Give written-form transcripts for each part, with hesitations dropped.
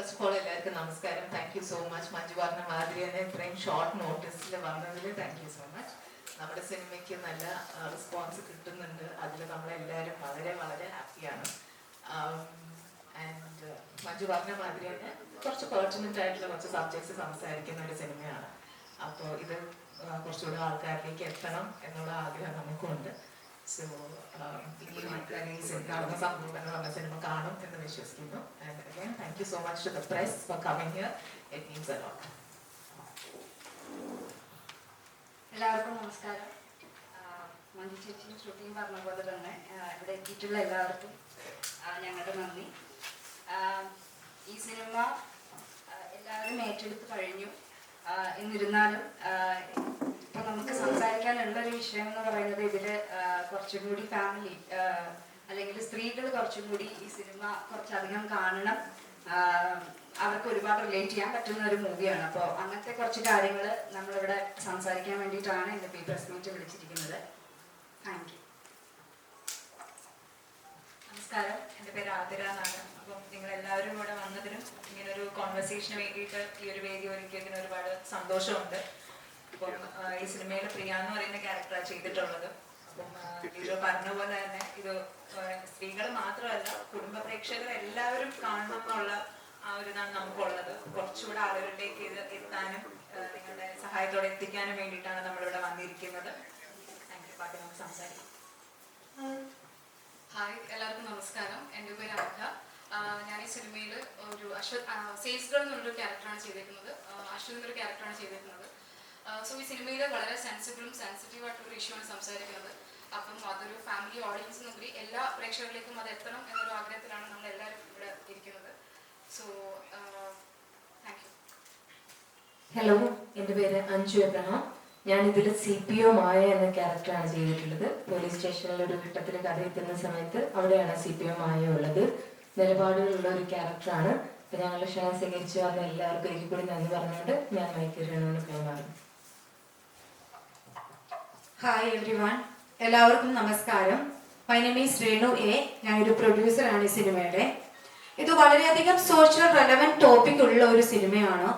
First of all എല്ലാവർക്കും നമസ്കാരം. Thank you so much. Manju പറഞ്ഞ മാതിരി തന്നെ ഇത്രയും ഷോർട്ട് നോട്ടീസിൽ വന്നതിൽ താങ്ക് യു സോ മച്ച്. നമ്മുടെ സിനിമയ്ക്ക് നല്ല റെസ്പോൺസ് കിട്ടുന്നുണ്ട്. അതിൽ നമ്മളെല്ലാവരും വളരെ വളരെ ഹാപ്പിയാണ്. ആൻഡ് മഞ്ജു പറഞ്ഞ മാതിരി തന്നെ കുറച്ച് പെർട്ടിനൻ്റ് ആയിട്ടുള്ള കുറച്ച് സബ്ജക്ട്സ് സംസാരിക്കുന്ന ഒരു സിനിമയാണ്. അപ്പോൾ ഇത് കുറച്ചുകൂടെ ആൾക്കാരിലേക്ക് എത്തണം എന്നുള്ള ആഗ്രഹം നമുക്കുണ്ട്. സോ കാണുന്ന സംഭവം നമ്മുടെ സിനിമ കാണും എന്ന് വിശ്വസിക്കുന്നു. And again thank you so much to the press for coming here. It means a lot. എല്ലാവർക്കും നമസ്കാരം. മഞ്ജു ചേച്ചിയും ശ്രുതിയും പറഞ്ഞ പോലെ തന്നെ ഇവിടെ എത്തിയിട്ടുള്ള എല്ലാവർക്കും ഞങ്ങളുടെ നന്ദി. ഈ സിനിമ എല്ലാവരും ഏറ്റെടുത്ത് കഴിഞ്ഞു. എന്നിരുന്നാലും ഇപ്പൊ നമുക്ക് സംസാരിക്കാനുള്ളൊരു വിഷയം എന്ന് പറയുന്നത് ഇതിൽ കുറച്ചും കൂടി ഫാമിലി അല്ലെങ്കിൽ സ്ത്രീകൾ കുറച്ചും കൂടി ഈ സിനിമ കുറച്ചധികം കാണണം, അവർക്ക് ഒരുപാട് റിലേറ്റ് ചെയ്യാൻ പറ്റുന്ന ഒരു മൂവിയാണ്. അപ്പോൾ അങ്ങനത്തെ കുറച്ച് കാര്യങ്ങൾ നമ്മളിവിടെ സംസാരിക്കാൻ വേണ്ടിയിട്ടാണ് ഇന്നിപ്പോൾ ഈ പ്രസ് മീറ്റ് വിളിച്ചിരിക്കുന്നത്. Thank you. നമസ്കാരം, എൻ്റെ പേര് ആതിര എന്നാണ്. അപ്പം നിങ്ങളെല്ലാവരും ഇവിടെ വന്നതിനും ഇങ്ങനൊരു കോൺവെർസേഷന് വേണ്ടിയിട്ട് ഈ ഒരു വേദി ഒരുക്കിയതിന് ഒരുപാട് സന്തോഷമുണ്ട്. അപ്പം ഈ സിനിമയിൽ പ്രിയ എന്ന് പറയുന്ന ക്യാരക്ടറാണ് ചെയ്തിട്ടുള്ളത്. അപ്പം ഇത് പറഞ്ഞ പോലെ തന്നെ ഇത് സ്ത്രീകൾ മാത്രമല്ല, കുടുംബ പ്രേക്ഷകർ എല്ലാവരും കാണണം എന്നുള്ള ആ ഒരു ഇതാണ് നമുക്കുള്ളത്. കുറച്ചുകൂടെ ആളുകളിലേക്ക് ഇത് എത്താനും നിങ്ങളുടെ സഹായത്തോടെ എത്തിക്കാനും വേണ്ടിയിട്ടാണ് നമ്മളിവിടെ വന്നിരിക്കുന്നത്. Thank you. ബാക്കി നമുക്ക് സംസാരിക്കാം. ഹായ്, എല്ലാവർക്കും നമസ്കാരം. എൻ്റെ പേര് അർഘ. ഞാൻ ഈ സിനിമയിൽ ഒരു സെയിൽസ് ഗേൾ എന്നുള്ളൊരു ക്യാരക്ടറാണ് ചെയ്തേക്കുന്നത്. അശ്വത് എന്നൊരു ക്യാരക്ടറാണ് ചെയ്തേക്കുന്നത്. സോ ഈ സിനിമയിൽ വളരെ സെൻസിബിളും സെൻസിറ്റീവ് ആയിട്ടുള്ളൊരു ഇഷ്യൂ ആണ് സംസാരിക്കുന്നത്. അപ്പം അതൊരു ഫാമിലി ഓഡിയൻസിനുപരി എല്ലാ പ്രേക്ഷകരിലേക്കും അത് എത്തണം എന്നൊരു ആഗ്രഹത്തിലാണ് നമ്മൾ എല്ലാവരും ഇവിടെ ഇരിക്കുന്നത്. So thank you. ഹലോ, എൻ്റെ പേര് അഞ്ജു എബ്രഹാം. ഞാനിതിൽ CPO മായ എന്ന ക്യാരക്ടറാണ് ചെയ്തിട്ടുള്ളത്. പോലീസ് സ്റ്റേഷനിൽ ഒരു ഘട്ടത്തിൽ കഥ എത്തുന്ന സമയത്ത് അവിടെയാണ് CPO മായ ഉള്ളത്. നിലപാടുകളുള്ള ഒരു ക്യാരക്ടറാണ്. അപ്പം ഞങ്ങളുടെ ക്ഷണം സ്വീകരിച്ചു വന്ന എല്ലാവർക്കും എനിക്ക് കൂടി നന്ദി പറഞ്ഞുകൊണ്ട് ഞാൻ മൈക്കറിയണമെന്ന് കൈമാറും. ഹായ് എവ്രിവൺ, എല്ലാവർക്കും നമസ്കാരം. My name is Renu A. ഞാനൊരു പ്രൊഡ്യൂസറാണ് ഈ സിനിമയുടെ. ഇത് വളരെയധികം സോഷ്യൽ റെലവൻറ്റ് ടോപ്പിക് ഉള്ള ഒരു സിനിമയാണ്.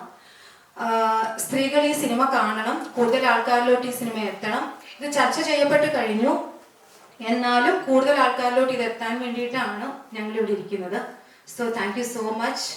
സ്ത്രീകൾ ഈ സിനിമ കാണണം, കൂടുതൽ ആൾക്കാരിലോട്ട് ഈ സിനിമ എത്തണം. ഇത് ചർച്ച ചെയ്യപ്പെട്ട് കഴിഞ്ഞു, എന്നാലും കൂടുതൽ ആൾക്കാരിലോട്ട് ഇത് എത്താൻ വേണ്ടിയിട്ടാണ് ഞങ്ങളിവിടെ ഇരിക്കുന്നത്. So thank you so much.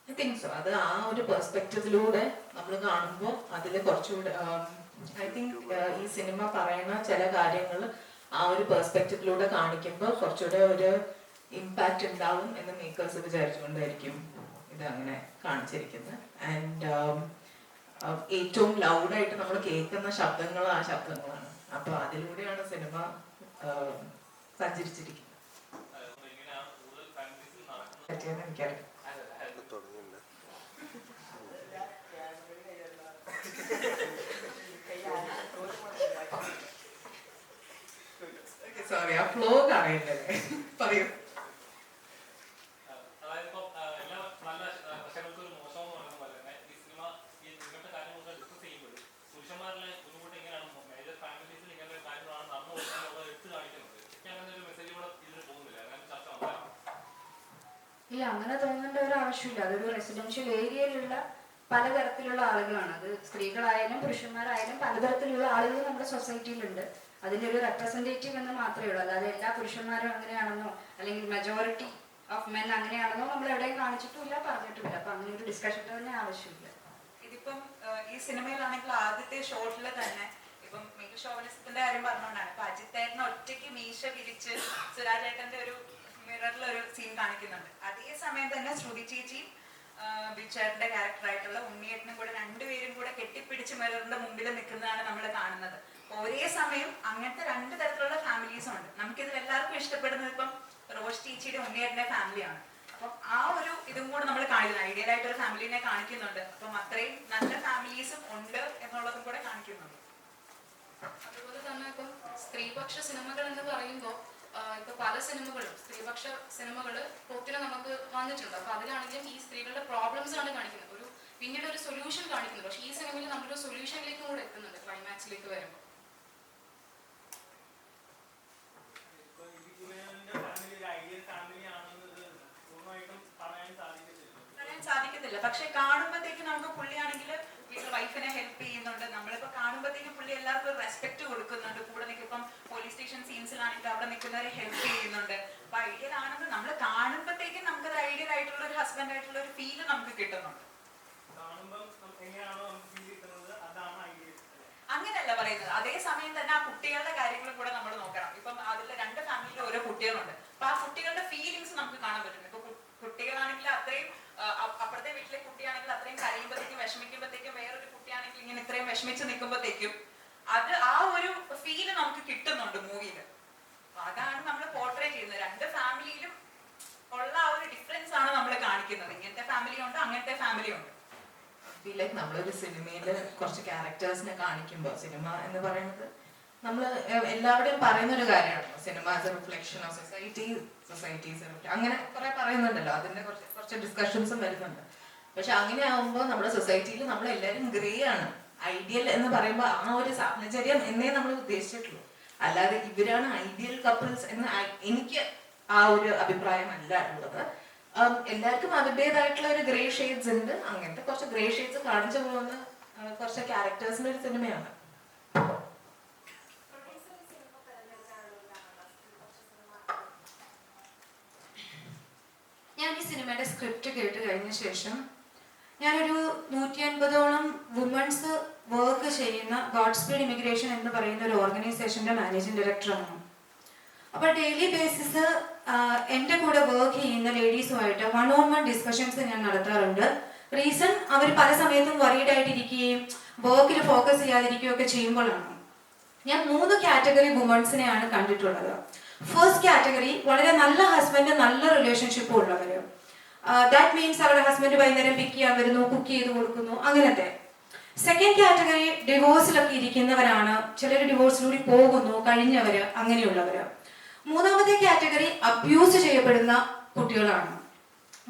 I think so. അത് ആ ഒരു പെർസ്പെക്റ്റീവിലൂടെ നമ്മൾ കാണുമ്പോൾ അതിൽ കുറച്ചുകൂടെ ഐ തിങ്ക് ഈ സിനിമ പറയുന്ന ചില കാര്യങ്ങൾ ആ ഒരു പെർസ്പെക്റ്റീവിലൂടെ കാണിക്കുമ്പോൾ കുറച്ചുകൂടെ ഒരു ഇമ്പാക്റ്റ് ഉണ്ടാവും എന്ന് മേക്കേഴ്സ് വിചാരിച്ചുകൊണ്ടായിരിക്കും ഇത് അങ്ങനെ കാണിച്ചിരിക്കുന്നത്. ആൻഡ് ഏറ്റവും ലൗഡായിട്ട് നമ്മൾ കേൾക്കുന്ന ശബ്ദങ്ങൾ ആ ശബ്ദങ്ങളാണ്. അപ്പോൾ അതിലൂടെയാണ് സിനിമ സഞ്ചരിച്ചിരിക്കുന്നത്. എനിക്കറിയാം. സോറി, ആ ഫ്ലോ കാണുന്നില്ലേ? പറയൂ. ഇല്ല, അങ്ങനെ തോന്നേണ്ട ഒരു ആവശ്യമില്ല. അതൊരു റെസിഡൻഷ്യൽ ഏരിയയിലുള്ള പലതരത്തിലുള്ള ആളുകളാണ്. അത് സ്ത്രീകളായാലും പുരുഷന്മാരായാലും പലതരത്തിലുള്ള ആളുകൾ നമ്മുടെ സൊസൈറ്റിയിലുണ്ട്. അതിൻ്റെ ഒരു റെപ്രസെൻറ്റേറ്റീവ് എന്ന് മാത്രമേ ഉള്ളൂ. അല്ലാതെ എല്ലാ പുരുഷന്മാരും അങ്ങനെയാണെന്നോ അല്ലെങ്കിൽ മെജോറിറ്റി ഓഫ് മെൻ അങ്ങനെയാണെന്നോ നമ്മൾ എവിടെയും കാണിച്ചിട്ടുമില്ല, പറഞ്ഞിട്ടുമില്ല. അപ്പം അങ്ങനെ ഒരു ഡിസ്കഷൻ തന്നെ ആവശ്യമില്ല. ഇതിപ്പം ഈ സിനിമയിലാണെങ്കിൽ ആദ്യത്തെ ഷോട്ടിൽ തന്നെ ഇപ്പം മെയിൽ ഷോവനിസത്തിന്റെ കാര്യം പറഞ്ഞുകൊണ്ടാണ് ഇപ്പൊ അജിത്തേട്ടനെ ഒറ്റയ്ക്ക് മീശ വിരിച്ച് സുരാജേട്ടന്റെ ഒരു മിററിലൊരു സീൻ കാണിക്കുന്നുണ്ട്. അതേസമയം തന്നെ ശ്രുതി ചേച്ചിയും ബിച്ചേട്ടന്റെ ക്യാരക്ടറായിട്ടുള്ള ഉണ്ണിയേട്ടനും കൂടെ രണ്ടുപേരും കൂടെ കെട്ടിപ്പിടിച്ച് മിററിന്റെ മുമ്പിൽ നിൽക്കുന്നതാണ് നമ്മൾ കാണുന്നത്. ഒരേ സമയം അങ്ങനത്തെ രണ്ട് തരത്തിലുള്ള ഫാമിലീസും ഉണ്ട്. നമുക്കിതിൽ എല്ലാവർക്കും ഇഷ്ടപ്പെടുന്നത് ഇപ്പം റോഷ് ചേച്ചിയുടെ ഉണ്ണിയേട്ടന്റെ ഫാമിലിയാണ്. അപ്പം ആ ഒരു ഇതും കൂടെ നമ്മൾ കാണിക്കുന്നു, ഐഡിയൽ ആയിട്ട് ഒരു ഫാമിലിനെ കാണിക്കുന്നുണ്ട്. അപ്പം അത്രയും നല്ല ഫാമിലീസും ഉണ്ട് എന്നുള്ളതും കൂടെ കാണിക്കുന്നുണ്ട്. അതുപോലെ തന്നെ ഇപ്പം സ്ത്രീപക്ഷ സിനിമകൾ എന്ന് പറയുമ്പോൾ ഇപ്പൊ പല സിനിമകളും സ്ത്രീപക്ഷ സിനിമകള് ഒത്തിരി നമുക്ക് വന്നിട്ടുണ്ട്. അപ്പൊ അതിലാണെങ്കിലും ഈ സ്ത്രീകളുടെ പ്രോബ്ലംസ് ആണ് കാണിക്കുന്നത്, ഒരു പിന്നീട് ഒരു സൊല്യൂഷൻ കാണിക്കുന്നത്. പക്ഷെ ഈ സിനിമയിൽ നമ്മളൊരു സൊല്യൂഷനിലേക്കും കൂടെ എത്തുന്നുണ്ട് ക്ലൈമാക്സിലേക്ക് വരുമ്പോൾ. സാധിക്കത്തില്ല. പക്ഷെ കാണുമ്പോഴത്തേക്ക് നമുക്ക് പുള്ളിയാണെങ്കിൽ വീട്ടിൽ വൈഫിനെ ഹെൽപ്പ് ചെയ്യുന്നുണ്ട്. നമ്മളിപ്പോ കാണുമ്പോഴത്തേക്ക് പുള്ളി എല്ലാവർക്കും റെസ്പെക്ട് കൊടുക്കുന്നുണ്ട്. കൂടെ നിൽക്കും, ഇപ്പം പോലീസ് സ്റ്റേഷൻ സീൻസിലാണെങ്കിൽ അവിടെ നിൽക്കുന്നവരെ ഹെൽപ്പ് ചെയ്യുന്നുണ്ട്. അപ്പൊ ഐഡിയൽ ആണെന്ന് നമ്മൾ കാണുമ്പോഴത്തേക്കും നമുക്കത് ഐഡിയൽ ആയിട്ടുള്ള ഒരു ഹസ്ബൻഡ് ആയിട്ടുള്ള ഒരു ഫീല് നമുക്ക് കിട്ടുന്നുണ്ട്. അങ്ങനെയല്ല പറയുന്നത്. അതേസമയം തന്നെ ആ കുട്ടികളുടെ കാര്യങ്ങളും കൂടെ നമ്മൾ നോക്കണം. ഇപ്പം അതിലെ രണ്ട് ഫാമിലിയിൽ ഓരോ കുട്ടികളുണ്ട്. അപ്പൊ ആ കുട്ടികളുടെ ഫീലിങ്സ് നമുക്ക് കാണാൻ പറ്റും. ഇപ്പൊ കുട്ടികളാണെങ്കിൽ അത്രയും, അപ്പുറത്തെ വീട്ടിലെ കുട്ടിയാണെങ്കിൽ അത്രയും കരയുമ്പോഴത്തേക്കും വിഷമിക്കുമ്പോഴത്തേക്കും, വേറൊരു കുട്ടിയാണെങ്കിൽ ഇങ്ങനെ ഇത്രയും വിഷമിച്ച് നിൽക്കുമ്പോഴത്തേക്കും അത് ആ ഒരു ഫീല് നമുക്ക് കിട്ടുന്നുണ്ട് മൂവിയില്. അതാണ് നമ്മൾ പോർട്രേ ചെയ്യുന്നത്. രണ്ട് ഫാമിലിയിലും ഉള്ള ആ ഒരു ഡിഫറൻസ് ആണ് നമ്മൾ കാണിക്കുന്നത്. ഇങ്ങനത്തെ ഫാമിലി ഉണ്ട്, അങ്ങനത്തെ ഫാമിലി ഉണ്ട്. ഫീൽ ലൈക്ക് നമ്മളൊരു സിനിമയില് കുറച്ച് ക്യാരക്ടേഴ്സിനെ കാണിക്കുമ്പോൾ, സിനിമ എന്ന് പറയുന്നത് നമ്മൾ എല്ലാവരുടെയും പറയുന്ന ഒരു കാര്യമാണ്. Cinema as A reflection of societies അങ്ങനെ കുറെ പറയുന്നുണ്ടല്ലോ. അതിന്റെ കുറച്ച് ഡിസ്കഷൻസും വരുന്നുണ്ട്. പക്ഷെ അങ്ങനെ ആവുമ്പോൾ നമ്മുടെ സൊസൈറ്റിയിൽ നമ്മൾ എല്ലാവരും ഗ്രേ ആണ്. ഐഡിയൽ എന്ന് പറയുമ്പോൾ ആ ഒരു സാഹചര്യം എന്നേ നമ്മൾ ഉദ്ദേശിച്ചിട്ടുള്ളൂ. അല്ലാതെ ഇവരാണ് ഐഡിയൽ കപ്പിൾസ് എന്ന് എനിക്ക് ആ ഒരു അഭിപ്രായമല്ല ഉള്ളത്. എല്ലാവർക്കും അവരുടേതായിട്ടുള്ള ഒരു ഗ്രേ ഷെയ്ഡ്സ് ഉണ്ട്. അങ്ങനത്തെ കുറച്ച് ഗ്രേ ഷെയ്ഡ്സ് കാണിച്ചു പോകുന്ന കുറച്ച് ക്യാരക്ടേഴ്സിന്റെ ഒരു സിനിമയാണ്. ഞാൻ ഈ സിനിമയുടെ സ്ക്രിപ്റ്റ് കേട്ട് കഴിഞ്ഞ ശേഷം ഞാനൊരു 150ഓളം വുമൺസ് വർക്ക് ചെയ്യുന്ന ഗോഡ് സ്പീഡ് ഇമിഗ്രേഷൻ എന്ന് പറയുന്ന ഒരു ഓർഗനൈസേഷന്റെ മാനേജിംഗ് ഡയറക്ടറാണ്. അപ്പോൾ ഡെയിലി ബേസിസ് എൻ്റെ കൂടെ വർക്ക് ചെയ്യുന്ന ലേഡീസുമായിട്ട് 1-on-1 ഡിസ്കഷൻസ് ഞാൻ നടത്താറുണ്ട്. റീസൺ അവർ പല സമയത്തും വറീഡ് ആയിട്ടിരിക്കുകയും വർക്കിൽ ഫോക്കസ് ചെയ്യാതിരിക്കുകയും ഒക്കെ ചെയ്യുമ്പോഴാണ്. ഞാൻ 3 കാറ്റഗറി വുമൺസിനെയാണ് കണ്ടിട്ടുള്ളത്. ഫസ്റ്റ് കാറ്റഗറി വളരെ നല്ല ഹസ്ബൻഡ്, നല്ല റിലേഷൻഷിപ്പ് ഉള്ളവര്. ദാറ്റ് മീൻസ് അവരുടെ ഹസ്ബൻഡ് വൈകുന്നേരം പിക്ക് ചെയ്യാൻ വരുന്നു, കുക്ക് ചെയ്ത് കൊടുക്കുന്നു, അങ്ങനത്തെ. സെക്കൻഡ് കാറ്റഗറി ഡിവോഴ്സിലൊക്കെ ഇരിക്കുന്നവരാണ്. ചിലർ ഡിവോഴ്സിലൂടെ പോകുന്നു, കഴിഞ്ഞവര്, അങ്ങനെയുള്ളവര്. മൂന്നാമത്തെ കാറ്റഗറി അബ്യൂസ് ചെയ്യപ്പെടുന്ന കുട്ടികളാണ്.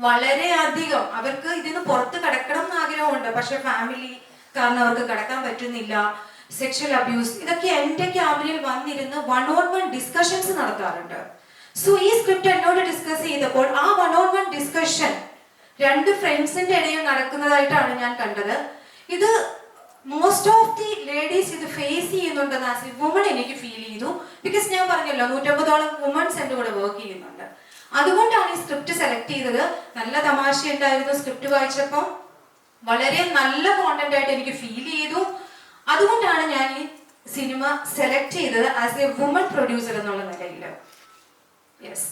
വളരെയധികം അവർക്ക് ഇതിന് പുറത്ത് കിടക്കണം എന്ന് ആഗ്രഹമുണ്ട്, പക്ഷെ ഫാമിലി കാരണം അവർക്ക് കിടക്കാൻ പറ്റുന്നില്ല. സെക്ഷൽ അബ്യൂസ്, ഇതൊക്കെ എൻ്റെ ക്യാബിനിൽ വന്നിരുന്ന് 1-on-1 ഡിസ്കഷൻസ് നടത്താറുണ്ട്. സോ ഈ സ്ക്രിപ്റ്റ് എന്നോട് ഡിസ്കസ് ചെയ്തപ്പോൾ ആ 1-on-1 ഡിസ്കഷൻ 2 ഫ്രണ്ട്സിന്റെ ഇടയിൽ നടക്കുന്നതായിട്ടാണ് ഞാൻ കണ്ടത്. ഇത് മോസ്റ്റ് ഓഫ് ദി ലേഡീസ് ഇത് ഫേസ് ചെയ്യുന്നുണ്ടെന്ന് ആസ് എ വുമൺ എനിക്ക് ഫീൽ ചെയ്തു. ബിക്കോസ് ഞാൻ പറഞ്ഞല്ലോ 150ഓളം വുമൺസ് എൻ്റെ കൂടെ വർക്ക് ചെയ്യുന്നുണ്ട്. അതുകൊണ്ടാണ് ഈ സ്ക്രിപ്റ്റ് സെലക്ട് ചെയ്തത്. നല്ല തമാശ ഉണ്ടായിരുന്നു സ്ക്രിപ്റ്റ് വായിച്ചപ്പോൾ. വളരെ നല്ല കോണ്ടന്റ് ആയിട്ട് എനിക്ക് ഫീൽ ചെയ്തു. അതുകൊണ്ടാണ് ഞാൻ ഈ സിനിമ സെലക്ട് ചെയ്തത് ആസ് എ വുമൺ പ്രൊഡ്യൂസർ എന്നുള്ള നിലയിൽ. യെസ്.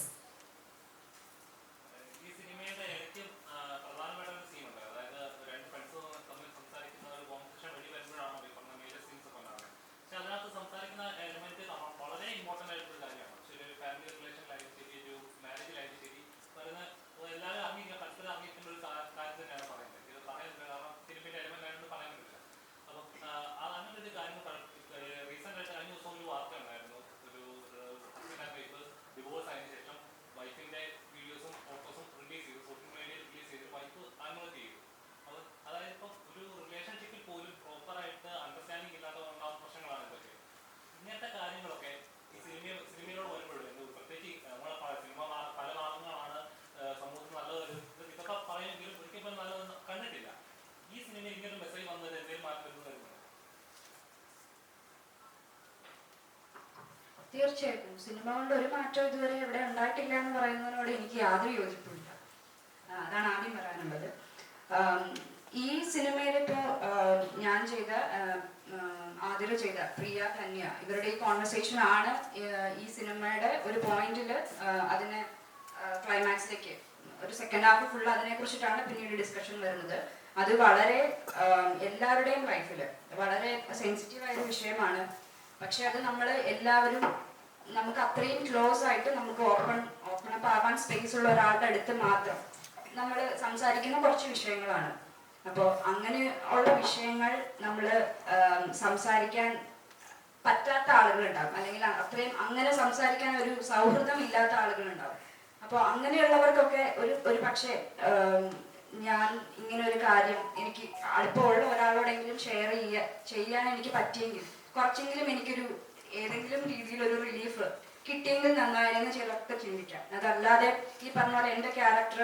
തീർച്ചയായിട്ടും സിനിമ കൊണ്ട് ഒരു മാറ്റം ഇതുവരെ ഇവിടെ ഉണ്ടായിട്ടില്ല എന്ന് പറയുന്നതിനോട് എനിക്ക് യാതൊരു യോജിപ്പില്ല. അതാണ് ആദ്യം പറയാനുള്ളത്. ഈ സിനിമയിൽ ഇപ്പോൾ ഞാൻ ചെയ്ത, ആതിര ചെയ്ത പ്രിയ, ധന്യ, ഇവരുടെ ഈ കോൺവെർസേഷൻ ആണ് ഈ സിനിമയുടെ ഒരു പോയിന്റിൽ അതിനെ ക്ലൈമാക്സിലേക്ക്, ഒരു സെക്കൻഡ് ഹാഫ് ഫുൾ അതിനെ കുറിച്ചിട്ടാണ് പിന്നീട് ഡിസ്കഷൻ വരുന്നത്. അത് വളരെ എല്ലാവരുടെയും ലൈഫിൽ വളരെ സെൻസിറ്റീവായ ഒരു വിഷയമാണ്. പക്ഷെ അത് നമ്മൾ എല്ലാവരും, നമുക്ക് അത്രയും ക്ലോസ് ആയിട്ട് നമുക്ക് ഓപ്പൺ അപ്പ് ആവാൻ സ്പേസ് ഉള്ള ഒരാളുടെ അടുത്ത് മാത്രം നമ്മൾ സംസാരിക്കുന്ന കുറച്ച് വിഷയങ്ങളാണ്. അപ്പോൾ അങ്ങനെ ഉള്ള വിഷയങ്ങൾ നമ്മൾ സംസാരിക്കാൻ പറ്റാത്ത ആളുകളുണ്ടാവും, അല്ലെങ്കിൽ അത്രയും അങ്ങനെ സംസാരിക്കാൻ ഒരു സൗഹൃദം ഇല്ലാത്ത ആളുകളുണ്ടാവും. അപ്പോൾ അങ്ങനെയുള്ളവർക്കൊക്കെ ഒരു പക്ഷേ ഞാൻ ഇങ്ങനെ ഒരു കാര്യം എനിക്ക് അടുപ്പമുള്ള ഒരാളോടെങ്കിലും ഷെയർ ചെയ്യാൻ എനിക്ക് പറ്റിയെങ്കിൽ കുറച്ചെങ്കിലും എനിക്കൊരു ഏതെങ്കിലും രീതിയിലൊരു റിലീഫ് കിട്ടിയെങ്കിൽ നന്നായെന്ന് ചിലർക്ക് ചിന്തിക്കാം. അതല്ലാതെ ഈ പറഞ്ഞ പോലെ എൻ്റെ ക്യാരക്ടർ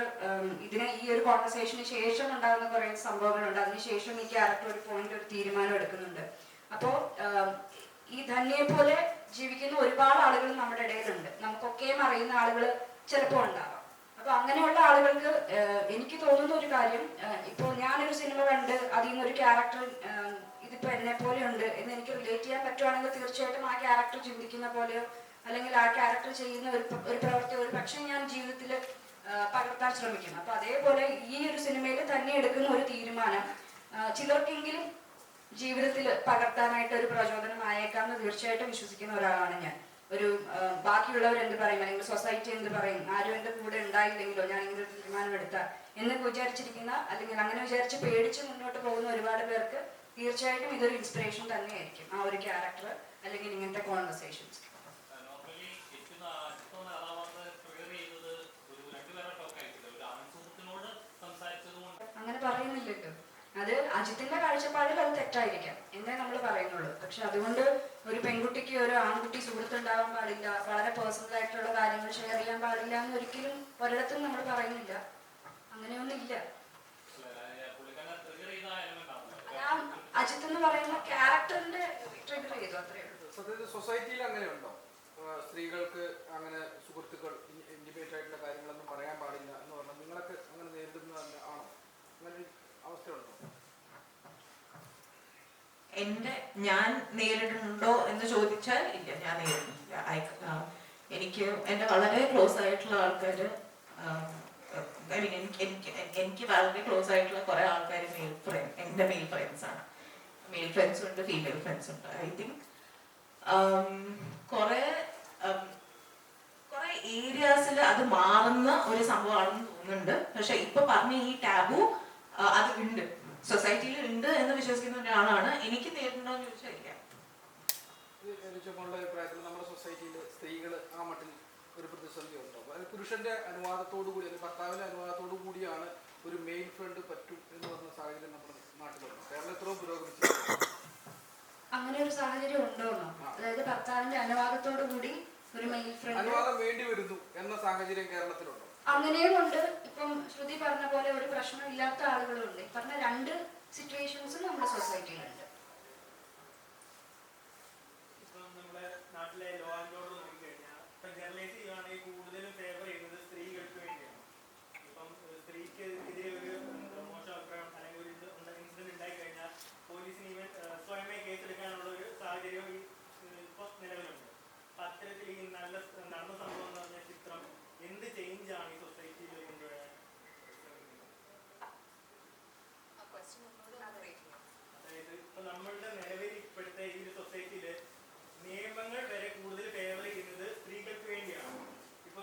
ഈ ഒരു കോൺവെർസേഷന് ശേഷം ഉണ്ടാകുന്ന കുറേ സംഭവങ്ങളുണ്ട്. അതിനുശേഷം ഈ ക്യാരക്ടർ ഒരു പോയിന്റ് ഒരു തീരുമാനം എടുക്കുന്നുണ്ട്. അപ്പോൾ ഈ ധന്യയെ പോലെ ജീവിക്കുന്ന ഒരുപാട് ആളുകൾ നമ്മുടെ ഇടയിലുണ്ട്. നമുക്കൊക്കെയും അറിയുന്ന ആളുകൾ ചിലപ്പോൾ ഉണ്ടാവാം. അപ്പൊ അങ്ങനെയുള്ള ആളുകൾക്ക് എനിക്ക് തോന്നുന്ന ഒരു കാര്യം, ഇപ്പോൾ ഞാനൊരു സിനിമ കണ്ട് അതിൽ നിന്നൊരു ക്യാരക്ടർ ഇതിപ്പോ എന്നെ പോലെ ഉണ്ട് എന്ന് എനിക്ക് റിലേറ്റ് ചെയ്യാൻ പറ്റുവാണെങ്കിൽ തീർച്ചയായിട്ടും ആ ക്യാരക്ടർ ചിന്തിക്കുന്ന പോലെയോ അല്ലെങ്കിൽ ആ ക്യാരക്ടർ ചെയ്യുന്ന ഒരു പ്രവൃത്തി ഒരു പക്ഷേ ഞാൻ ജീവിതത്തിൽ പകർത്താൻ ശ്രമിക്കും. അപ്പൊ അതേപോലെ ഈ ഒരു സിനിമയിൽ തന്നെ എടുക്കുന്ന ഒരു തീരുമാനം ചിലർക്കെങ്കിലും ജീവിതത്തിൽ പകർത്താനായിട്ട് ഒരു പ്രചോദനമായേക്കാമെന്ന് തീർച്ചയായിട്ടും വിശ്വസിക്കുന്ന ഒരാളാണ് ഞാൻ. ഒരു ബാക്കിയുള്ളവർ എന്ത് പറയും, അല്ലെങ്കിൽ സൊസൈറ്റി എന്ത് പറയും, ആരും എൻ്റെ കൂടെ ഉണ്ടായില്ലെങ്കിലോ ഞാൻ ഇങ്ങനെ ഒരു തീരുമാനം എടുത്താൽ എന്നൊക്കെ വിചാരിച്ചിരിക്കുന്ന, അല്ലെങ്കിൽ അങ്ങനെ വിചാരിച്ച് പേടിച്ച് മുന്നോട്ട് പോകുന്ന ഒരുപാട് പേർക്ക് തീർച്ചയായിട്ടും ഇതൊരു ഇൻസ്പിറേഷൻ തന്നെയായിരിക്കും ആ ഒരു ക്യാരക്ടർ അല്ലെങ്കിൽ ഇങ്ങനത്തെ കോൺവെർസേഷൻസ്. അങ്ങനെ പറയുന്നില്ലല്ലോ. അത് അജിത്തിന്റെ കാഴ്ചപ്പാടിൽ അത് തെറ്റായിരിക്കാം എന്നേ നമ്മൾ പറയുന്നുള്ളൂ. പക്ഷെ അതുകൊണ്ട് ഒരു പെൺകുട്ടിക്ക് ഒരു ആൺകുട്ടി സുഹൃത്തുണ്ടാവാൻ പാടില്ല, വളരെ പേഴ്സണൽ ആയിട്ടുള്ള കാര്യങ്ങൾ ഷെയർ ചെയ്യാൻ പാടില്ല എന്ന് ഒരിക്കലും ഒരിടത്തും നമ്മൾ പറയുന്നില്ല. അങ്ങനെയൊന്നും ഇല്ല. ആ അജിത്ത് എന്ന് പറയുന്ന ക്യാരക്ടറിന്റെ ട്രിഗർ ചെയ്തു, അത്രേ ഉള്ളൂ. സൊസൈറ്റിയിൽ അങ്ങനെ ഉണ്ടോ, സ്ത്രീകൾക്ക് അങ്ങനെ സുഹൃത്തുക്കൾ ഇന്റിമേറ്റ് ആയിട്ടുള്ള കാര്യങ്ങളൊന്നും പറയാൻ പാടില്ല എന്ന് പറഞ്ഞാൽ നിങ്ങളൊക്കെ അങ്ങനെ നേരിടുന്ന ആണോ? അങ്ങനെ അവസ്ഥയുണ്ടോ? ഞാൻ നേരിടുന്നുണ്ടോ എന്ന് ചോദിച്ചാൽ ഇല്ല, ഞാൻ നേരിടുന്നില്ല. എനിക്ക് എൻ്റെ വളരെ ക്ലോസ് ആയിട്ടുള്ള ആൾക്കാർ, എനിക്ക് വളരെ ക്ലോസ് ആയിട്ടുള്ള കുറെ ആൾക്കാർ എൻ്റെ മെയിൽ ഫ്രണ്ട്സ് ആണ്. മെയിൽ ഫ്രണ്ട്സും ഉണ്ട്, ഫീമെയിൽ ഫ്രണ്ട്സും ഉണ്ട്. ഐ തിങ്ക് കുറെ ഏരിയാസിൽ അത് മാറുന്ന ഒരു സംഭവമാണെന്ന് തോന്നുന്നുണ്ട്. പക്ഷെ ഇപ്പൊ പറഞ്ഞ ഈ ടാബു അത് ഉണ്ട്, സൊസൈറ്റിയിൽ ഉണ്ട് എന്ന് വിശ്വസിക്കുന്ന ഒരാളാണ്. എനിക്ക് നേരിടണോ എന്ന് ചോദിച്ചാൽ ഇല്ല. അഭിപ്രായത്തിൽ നമ്മുടെ സൊസൈറ്റിയിൽ സ്ത്രീകൾ ആ മട്ടിൽ ഒരു പ്രതിസന്ധി ഉണ്ടോ? അതായത് പുരുഷന്റെ അനുവാദത്തോടു കൂടി, അല്ലെങ്കിൽ ഭർത്താവിന്റെ അനുവാദത്തോടു കൂടിയാണ് ഒരു മെയിൽ ഫ്രണ്ട് പറ്റും എന്ന് പറഞ്ഞ സാഹചര്യം നമ്മുടെ നാട്ടിലുണ്ട്. കേരളം എത്രയോ പുരോഗമിച്ചു. അങ്ങനെ ഒരു സാഹചര്യം ഉണ്ടോന്നോ? അതായത് ഭർത്താവിന്റെ അനുവാദത്തോടു കൂടി ഒരു മെയിൽ ഫ്രണ്ട് അനുവാദം വേണ്ടി വരുന്നു എന്ന സാഹചര്യം കേരളത്തിലുണ്ടോ? അങ്ങനെയും ഉണ്ട്. ഇപ്പം ശ്രുതി പറഞ്ഞ പോലെ ഒരു പ്രശ്നം ഇല്ലാത്ത ആളുകളുണ്ട്. പറഞ്ഞ രണ്ട് സിറ്റുവേഷൻസും നമ്മുടെ സൊസൈറ്റിയിലുണ്ട്. ഇപ്പം നമ്മുടെ നാട്ടിലെ ലോ ആൻഡ് ഓർഡർ നോക്കിക്കഴിഞ്ഞാൽ ഇപ്പം ജനറലൈസ് ചെയ്യുകയാണെങ്കിൽ കൂടുതലും ഫേവർ ചെയ്യുന്നത് സ്ത്രീകൾക്ക് വേണ്ടിയാണ്. ഇപ്പം സ്ത്രീക്ക് എതിരെ ഒരു മോശം അഭിപ്രായം അല്ലെങ്കിൽ ഒരു ഇൻസിഡന്റ് ഉണ്ടായിക്കഴിഞ്ഞാൽ പോലീസിന് ഈവൻ സ്വയമേ കേസെടുക്കാനുള്ള ഒരു സാഹചര്യവും ഇപ്പം നിലവിലുണ്ട്. അപ്പം അത്തരത്തിൽ ഈ നടന്ന സംഭവം എന്ന് പറഞ്ഞ ചിത്രം എന്ത് ചേഞ്ചാണ് ഈ സൊസൈറ്റിയിൽ കൊണ്ടുവരാൻ അതായത് ഇപ്പൊ നമ്മളുടെ നിലവിൽ ഇപ്പോഴത്തെ ഈ ഒരു സൊസൈറ്റിയില് നിയമങ്ങൾ വരെ കൂടുതൽ ഫേവർ ചെയ്യുന്നത് സ്ത്രീകൾക്ക് വേണ്ടിയാണ്. ഇപ്പൊ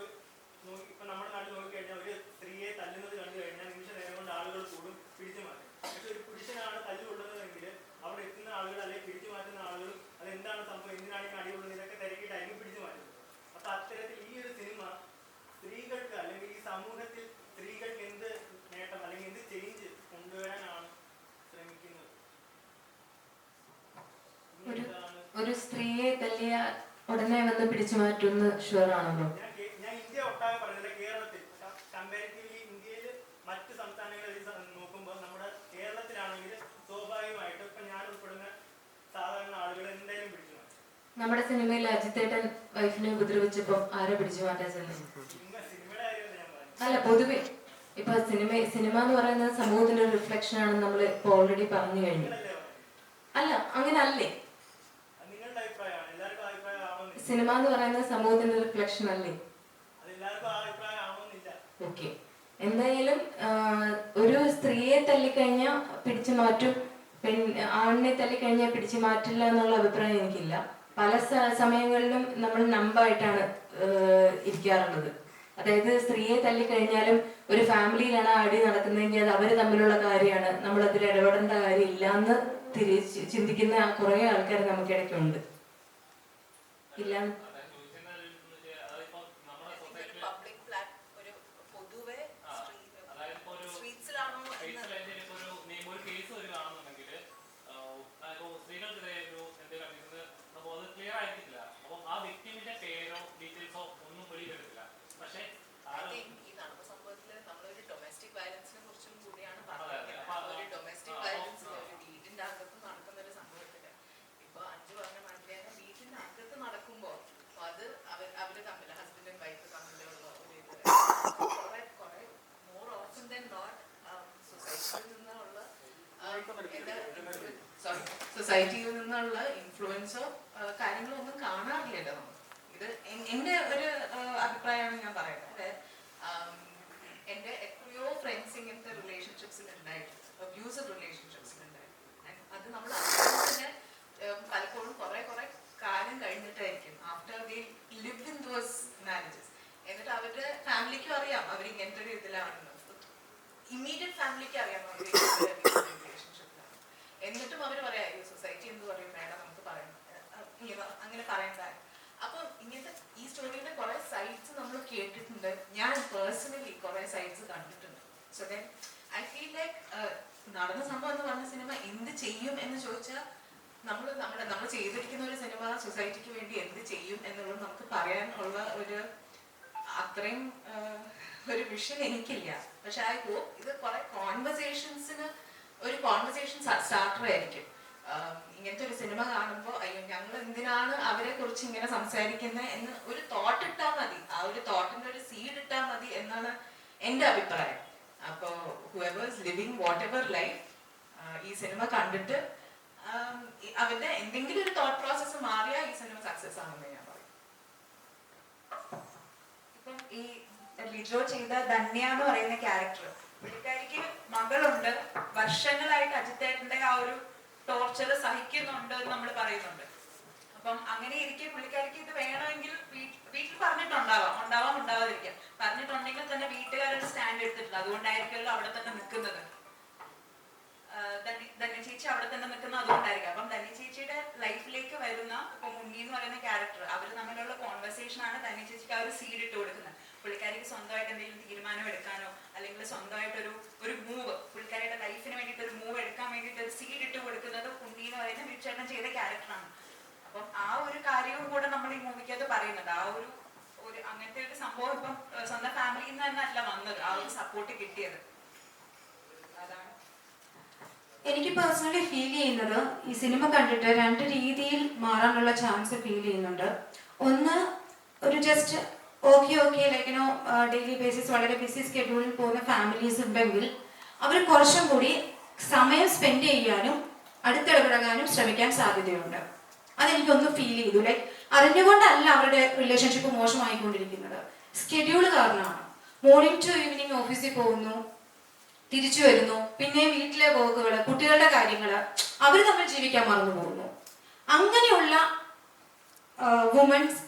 നമ്മുടെ നാട്ടിൽ നോക്കിക്കഴിഞ്ഞാൽ ഒരു സ്ത്രീയെ തല്ലുന്നത് കണ്ടു കഴിഞ്ഞാൽ നിമിഷ നേരം കൊണ്ട് ആളുകൾ കൂടും, പിടിച്ചു മാറ്റും. പക്ഷെ ഒരു പുരുഷനാണ് തല്ലുകൊള്ളുന്നതെങ്കിൽ അവിടെ എത്തുന്ന ആളുകൾ അല്ലെങ്കിൽ പിടിച്ചു മാറ്റുന്ന ആളുകളും അതെന്താണ് സംഭവം, എന്തിനാണ് ഈ അടികൊള്ളുന്നത്, ഇതൊക്കെ തിരക്കിയിട്ടായിരിക്കും പിടിച്ചു മാറ്റുന്നത്. അപ്പൊ അത്തരത്തിൽ ഈ ഒരു സിനിമ സ്ത്രീകൾക്ക് അല്ലെങ്കിൽ ഈ സമൂഹത്തിൽ സ്ത്രീകൾക്ക് എന്ത് നേട്ടം അല്ലെങ്കിൽ എന്ത് ചേഞ്ച് കൊണ്ടുവരാനാണ് ശ്രമിക്കുന്നത്? ഒരു സ്ത്രീയെ തല്ലിയ ഉടനെ വന്ന് പിടിച്ചു മാറ്റുമെന്ന് ഷുവർ ആണല്ലോ? ഞാൻ ഇന്ത്യ ഒട്ടാകെ പറഞ്ഞില്ല, കേരളത്തിൽ കമ്പാരിറ്റീവ്ലി ഇന്ത്യയിൽ മറ്റ് സംസ്ഥാനങ്ങളിൽ നോക്കുമ്പോൾ നമ്മുടെ കേരളത്തിലാണെങ്കിൽ സ്വാഭാവികമായിട്ട് ഇപ്പൊ ഞാൻ ഉൾപ്പെടുന്ന സാധാരണ ആളുകൾ എന്തായാലും പിടിച്ചു മാറ്റും. നമ്മുടെ സിനിമയിൽ അജിത്തേട്ടൻ വൈഫിനെ ഉപദ്രവിച്ചപ്പോ ആരെ പിടിച്ചു മാറ്റാൻ ചെല്ലും? സിനിമയുടെ കാര്യമല്ല ഞാൻ പറഞ്ഞത്. അല്ല, പൊതുവെ ഇപ്പൊ സിനിമ എന്ന് പറയുന്നത് സമൂഹത്തിന്റെ ഒരു റിഫ്ലക്ഷൻ ആണെന്ന് നമ്മൾ ഇപ്പൊ ഓൾറെഡി പറഞ്ഞു കഴിഞ്ഞു. അല്ല, അങ്ങനെ അല്ലേ? നിങ്ങളുടെ അഭിപ്രായമാണ്, എല്ലാവർക്കും അഭിപ്രായം ആവുന്നില്ല. സിനിമ എന്ന് പറയുന്നത് സമൂഹത്തിന്റെ റിഫ്ലക്ഷൻ അല്ലേ? അത് എല്ലാവർക്കും അഭിപ്രായം ആവുന്നില്ല. ഓക്കെ, എന്തായാലും ഒരു സ്ത്രീയെ തല്ലിക്കഴിഞ്ഞാൽ പിടിച്ചു മാറ്റും, ആണിനെ തല്ലിക്കഴിഞ്ഞാൽ പിടിച്ചു മാറ്റില്ല എന്നുള്ള അഭിപ്രായം എനിക്കില്ല. പല സമയങ്ങളിലും നമ്മൾ നമ്പായിട്ടാണ് ഇരിക്കാറുള്ളത്. അതായത് സ്ത്രീയെ തല്ലിക്കഴിഞ്ഞാലും ഒരു ഫാമിലിയിലാണ് അടി നടക്കുന്നതെങ്കിൽ അത് അവർ തമ്മിലുള്ള കാര്യമാണ്, നമ്മൾ അതിൽ ഇടപെടേണ്ട കാര്യമില്ല എന്ന് ചിന്തിക്കുന്ന കുറേ ആൾക്കാർ നമുക്കിടയ്ക്കുണ്ട്. ഇല്ല സൊസൈറ്റിയിൽ നിന്നുള്ള ഇൻഫ്ലുവൻസോ കാര്യങ്ങളോ ഒന്നും കാണാറില്ലല്ലോ നമ്മൾ. ഇത് എൻ്റെ ഒരു അഭിപ്രായമാണ് ഞാൻ പറയുന്നത്. എൻ്റെ എത്രയോ ഫ്രണ്ട്സ് ഇങ്ങനത്തെ റിലേഷൻഷിപ്സിൽ ഉണ്ടായിട്ടുണ്ട്, അബ്യൂസീവ് റിലേഷൻഷിപ്സിൽ ഉണ്ടായിട്ടുണ്ട്. അത് നമ്മൾ തന്നെ പലപ്പോഴും കുറെ കാലം കഴിഞ്ഞിട്ടായിരിക്കും after they live in those marriages. എന്നിട്ട് അവരുടെ ഫാമിലിക്കും അറിയാം അവർ ഇങ്ങനത്തെ ഒരു ഇതിലാണെന്ന്, ഇമ്മീഡിയറ്റ് ഫാമിലിക്ക് അറിയാം അവർ റിലേഷൻഷിപ്പിലാണ്. എന്നിട്ടും അവർ പറയാം ഈ സൊസൈറ്റി എന്ത് പറയും, വേണം നമുക്ക് പറയാം, അങ്ങനെ പറയണ്ട. അപ്പൊ ഇങ്ങനത്തെ ഈ സ്റ്റോറിയുടെ കുറെ സൈഡ്സ് നമ്മൾ കേട്ടിട്ടുണ്ട്. ഞാൻ പേഴ്സണലി കുറെ സൈഡ്സ് കണ്ടിട്ടുണ്ട്. So then I feel like നടന്ന സംഭവം എന്ന് പറഞ്ഞ സിനിമ എന്ത് ചെയ്യും എന്ന് ചോദിച്ചാൽ നമ്മൾ ചെയ്തിരിക്കുന്ന ഒരു സിനിമ സൊസൈറ്റിക്ക് വേണ്ടി എന്ത് ചെയ്യും എന്നുള്ളത് നമുക്ക് പറയാനുള്ള ഒരു അത്രയും ഒരു വിഷൻ എനിക്കില്ല. പക്ഷെ ഐ ഹോപ്പ് ഇത് കുറെ കോൺവെർസേഷൻസിന് ഒരു കോൺവെർസേഷൻ സ്റ്റാർട്ടർ ആയിരിക്കും. ഇങ്ങനത്തെ ഒരു സിനിമ കാണുമ്പോൾ അയ്യോ ഞങ്ങൾ എന്തിനാണ് അവരെ കുറിച്ച് ഇങ്ങനെ സംസാരിക്കുന്നത് എന്ന് ഒരു തോട്ട് ഇട്ടാൽ മതി, ആ ഒരു തോട്ടിന്റെ ഒരു സീഡ് ഇട്ടാൽ മതി എന്നാണ് എൻ്റെ അഭിപ്രായം. അപ്പോൾ ഹുഎവേഴ്സ് ലിവിങ് വാട്ട് എവർ ലൈഫ് ഈ സിനിമ കണ്ടിട്ട് അവരുടെ എന്തെങ്കിലും ഒരു തോട്ട് പ്രോസസ്സ് മാറിയാൽ ഈ സിനിമ സക്സസ് ആണെന്ന് ഞാൻ പറയും. ഇപ്പം ഈ ലിജോ ചെയ്ത ധന്യ എന്ന് പറയുന്ന ക്യാരക്ടർ, പുള്ളിക്കാരിക്ക് മകളുണ്ട്, വർഷങ്ങളായിട്ട് അജിത്തേട്ടന്റെ ആ ഒരു ടോർച്ചർ സഹിക്കുന്നുണ്ട് എന്ന് നമ്മൾ പറയുന്നുണ്ട്. അപ്പം അങ്ങനെ ഇരിക്കെ പുള്ളിക്കാരിക്ക് ഇത് വേണമെങ്കിൽ വീട്ടിൽ ഉണ്ടാവാതിരിക്കാം, പറഞ്ഞിട്ടുണ്ടെങ്കിൽ തന്നെ വീട്ടുകാരുടെ സ്റ്റാൻഡ് എടുത്തിട്ടില്ല. അതുകൊണ്ടായിരിക്കുമല്ലോ അവിടെ തന്നെ നിൽക്കുന്നത്, ധന്യ ചേച്ചി അവിടെ തന്നെ നിൽക്കുന്നത് അതുകൊണ്ടായിരിക്കും. അപ്പം ധന്യ ചേച്ചിയുടെ ലൈഫിലേക്ക് വരുന്ന ഇപ്പൊ മുന്നി എന്ന് പറയുന്ന ക്യാരക്ടർ, അവർ തമ്മിലുള്ള കോൺവെർസേഷൻ ആണ് ധന്യ ചേച്ചിക്ക് ആ ഒരു സീഡ് ഇട്ട് കൊടുക്കുന്നത്. പുള്ളിക്കാരിക്ക് സ്വന്തമായിട്ട് എന്തെങ്കിലും തീരുമാനം എടുക്കാനോ അല്ലെങ്കിൽ സ്വന്തമായിട്ടൊരു മൂവ്, പുള്ളിക്കാരിയുടെ ലൈഫിന് വേണ്ടിയിട്ട് ഒരു മൂവ് എടുക്കാൻ വേണ്ടിയിട്ട് ഒരു സീഡ് ഇട്ട് കൊടുക്കുന്നത് ഉണ്ണി എന്ന് പറയുന്ന വിച്ചേട്ടൻ ചെയ്ത ക്യാരക്ടറാണ്. അപ്പം ആ ഒരു കാര്യവും കൂടെ നമ്മൾ ഈ മൂവിക്കകത്ത് പറയുന്നുണ്ട്. ആ ഒരു അങ്ങനത്തെ ഒരു സംഭവം ഇപ്പം സ്വന്തം ഫാമിലിയിൽ നിന്ന് തന്നെ അല്ല വന്നത്, ആ ഒരു സപ്പോർട്ട് കിട്ടിയത്. അതാണ് എനിക്ക് പേഴ്സണലി ഫീൽ ചെയ്യുന്നത്, ഈ സിനിമ കണ്ടിട്ട് രണ്ട് രീതിയിൽ മാറാനുള്ള ചാൻസ് ഫീൽ ചെയ്യുന്നുണ്ട്. ഒന്ന്, ഒരു ജസ്റ്റ് ഓക്കെ ലൈക്കിനോ ഡെയിലി ബേസിസ് വളരെ ബിസി സ്കെഡ്യൂളിൽ പോകുന്ന ഫാമിലീസ് ഉണ്ടെങ്കിൽ അവർ കുറച്ചും കൂടി സമയം സ്പെൻഡ് ചെയ്യാനും അടുത്തിടപഴകാനും ശ്രമിക്കാൻ സാധ്യതയുണ്ട്. അതെനിക്കൊന്ന് ഫീൽ ചെയ്തു. ലൈക്ക് അറിഞ്ഞുകൊണ്ടല്ല അവരുടെ റിലേഷൻഷിപ്പ് മോശമായിക്കൊണ്ടിരിക്കുന്നത്, സ്കെഡ്യൂൾ കാരണമാണ്. മോർണിംഗ് ടു ഈവനിങ് ഓഫീസിൽ പോകുന്നു, തിരിച്ചു വരുന്നു, പിന്നെ വീട്ടിലെ വർക്കുകൾ, കുട്ടികളുടെ കാര്യങ്ങൾ, അവർ തമ്മിൽ ജീവിക്കാൻ മറന്നു പോകുന്നു. അങ്ങനെയുള്ള വുമൻസ്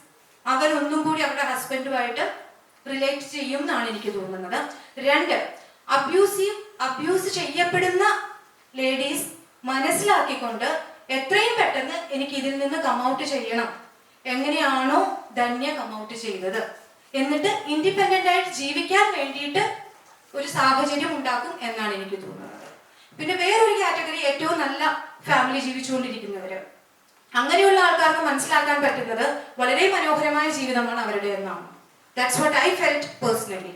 അവരൊന്നും കൂടി അവരുടെ ഹസ്ബൻഡുമായിട്ട് റിലേറ്റ് ചെയ്യും എന്നാണ് എനിക്ക് തോന്നുന്നത്. രണ്ട്, അബ്യൂസ് ചെയ്യപ്പെടുന്ന ലേഡീസ് മനസ്സിലാക്കിക്കൊണ്ട് എത്രയും പെട്ടെന്ന് എനിക്ക് ഇതിൽ നിന്ന് കമൗട്ട് ചെയ്യണം, എങ്ങനെയാണോ ധന്യ കമൗട്ട് ചെയ്തത്, എന്നിട്ട് ഇൻഡിപെൻഡന്റ് ആയിട്ട് ജീവിക്കാൻ വേണ്ടിയിട്ട് ഒരു സാഹചര്യം ഉണ്ടാക്കും എന്നാണ് എനിക്ക് തോന്നുന്നത്. പിന്നെ വേറൊരു കാറ്റഗറി, ഏറ്റവും നല്ല ഫാമിലി ജീവിച്ചുകൊണ്ടിരിക്കുന്നവര്. അങ്ങനെയുള്ള ആൾക്കാർക്ക് മനസ്സിലാക്കാൻ പറ്റുന്നത് വളരെ മനോഹരമായ ജീവിതമാണ് അവരുടെ എന്നാണ്. That's what I felt personally.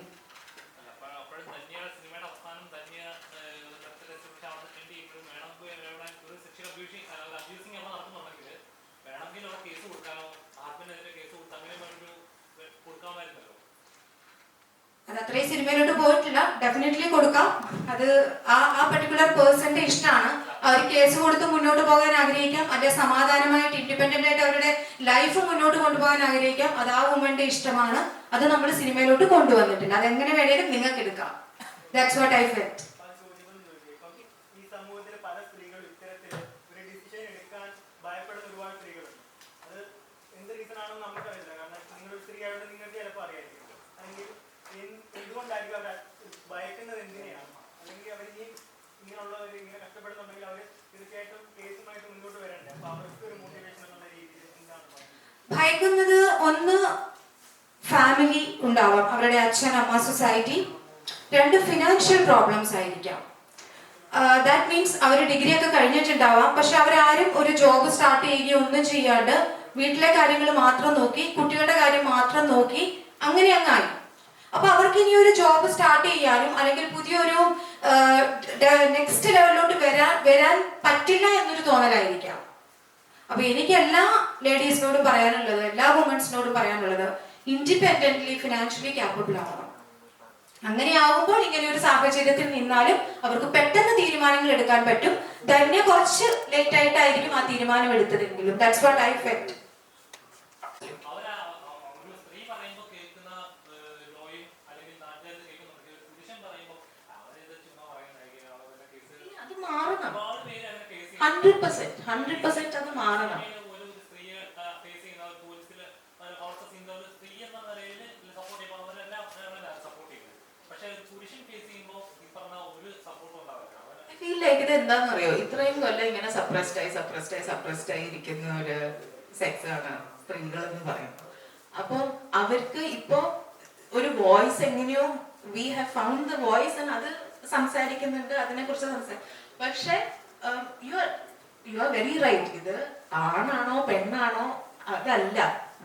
അത് അത്രയും സിനിമയിലോട്ട് പോയിട്ടില്ല. ഡെഫിനറ്റ്ലി കൊടുക്കാം. അത് ആ പർട്ടിക്കുലർ പേഴ്സന്റെ ഇഷ്ടമാണ്. അവർ കേസ് കൊടുത്ത് മുന്നോട്ട് പോകാൻ ആഗ്രഹിക്കാം, അല്ലെ സമാധാനമായിട്ട് ഇൻഡിപെൻഡന്റ് ആയിട്ട് അവരുടെ ലൈഫ് മുന്നോട്ട് കൊണ്ടുപോകാൻ ആഗ്രഹിക്കാം. അത് ആ വുമന്റെ ഇഷ്ടമാണ്. അത് നമ്മൾ സിനിമയിലോട്ട് കൊണ്ടുവന്നിട്ടില്ല. അതെങ്ങനെ വേണേലും നിങ്ങൾക്ക് എടുക്കാം. That's what I felt. ഈ സമൂഹത്തിൽ പല സ്ത്രീകളും ഇത്തരത്തിൽ ഒരു ഡിസിഷൻ എടുക്കാൻ ഭയപ്പെടുന്ന ഒരുപാട് സ്ത്രീകളുണ്ട്. അത് എന്ത് റീസൺ ആണെന്ന് നമുക്കറിയില്ല. കാരണം നിങ്ങളൊരു സ്ത്രീ ആയതുകൊണ്ട് നിങ്ങൾക്ക് ചിലപ്പോൾ അറിയായിരിക്കും. അല്ലെങ്കിൽ എന്തുകൊണ്ടായിരിക്കും അവർ ഭയക്കുന്നത് എന്തിനെയാണ്? അല്ലെങ്കിൽ അവർ ഇങ്ങനെയുള്ളവർ ഇങ്ങനെ കഷ്ടപ്പെടുന്നുണ്ടെങ്കിൽ അവർ തീർച്ചയായിട്ടും കേസുമായിട്ട് മുന്നോട്ട് വരണ്ടേ? അപ്പൊ അവർക്ക് ഒരു മോട്ടിവേഷൻ എന്നുള്ള രീതിയിൽ എന്താണ് പറയുന്നത്? ഭയക്കുന്നത് ഒന്ന് ഫാമിലി ഉണ്ടാവാം, അവരുടെ അച്ഛൻ അമ്മ സൊസൈറ്റി. രണ്ട് ഫിനാൻഷ്യൽ പ്രോബ്ലംസ് ആയിരിക്കാം. ദാറ്റ് മീൻസ് അവർ ഡിഗ്രി ഒക്കെ കഴിഞ്ഞിട്ടുണ്ടാവാം, പക്ഷെ അവരാരും ഒരു ജോബ് സ്റ്റാർട്ട് ചെയ്യുകയോ ഒന്നും ചെയ്യാണ്ട് വീട്ടിലെ കാര്യങ്ങൾ മാത്രം നോക്കി, കുട്ടികളുടെ കാര്യം മാത്രം നോക്കി അങ്ങനെ അങ്ങായി. അപ്പൊ അവർക്ക് ഇനി ഒരു ജോബ് സ്റ്റാർട്ട് ചെയ്യാനും അല്ലെങ്കിൽ പുതിയൊരു നെക്സ്റ്റ് ലെവലിലോട്ട് വരാൻ പറ്റില്ല എന്നൊരു തോന്നലായിരിക്കാം. അപ്പൊ എനിക്ക് എല്ലാ ലേഡീസിനോടും പറയാനുള്ളത്, എല്ലാ വുമൻസിനോടും പറയാനുള്ളത്, ഇൻഡിപെൻഡന്റ്ലി ഫിനാൻഷ്യലി ക്യാപ്പബിൾ ആവണം. അങ്ങനെയാകുമ്പോൾ ഇങ്ങനെ ഒരു സാഹചര്യത്തിൽ നിന്നാലും അവർക്ക് പെട്ടെന്ന് തീരുമാനങ്ങൾ എടുക്കാൻ പറ്റും. തന്നെ കുറച്ച് ലേറ്റ് ആയിട്ടായിരിക്കും ആ തീരുമാനം എടുത്തതെങ്കിലും. That's what I felt. അത് മാറണം. 100% അത് മാറണം. ഇത് എന്താന്ന് അറിയോ, ഇത്രയും കൊല്ലം ഇങ്ങനെ സപ്രസ്ഡ് ആയി ഇരിക്കുന്ന ഒരു സെക്സ് ആണ് സ്ത്രീകൾ എന്ന് പറയുന്നത്. അപ്പൊ അവർക്ക് ഇപ്പോ ഒരു വോയിസ് എങ്ങനെയോ we have found the voice, അത് സംസാരിക്കുന്നുണ്ട്, അതിനെ കുറിച്ച് പക്ഷെ യു ആർ വെരി റൈറ്റ്. ഇത് ആണാണോ പെണ്ണാണോ അതല്ല,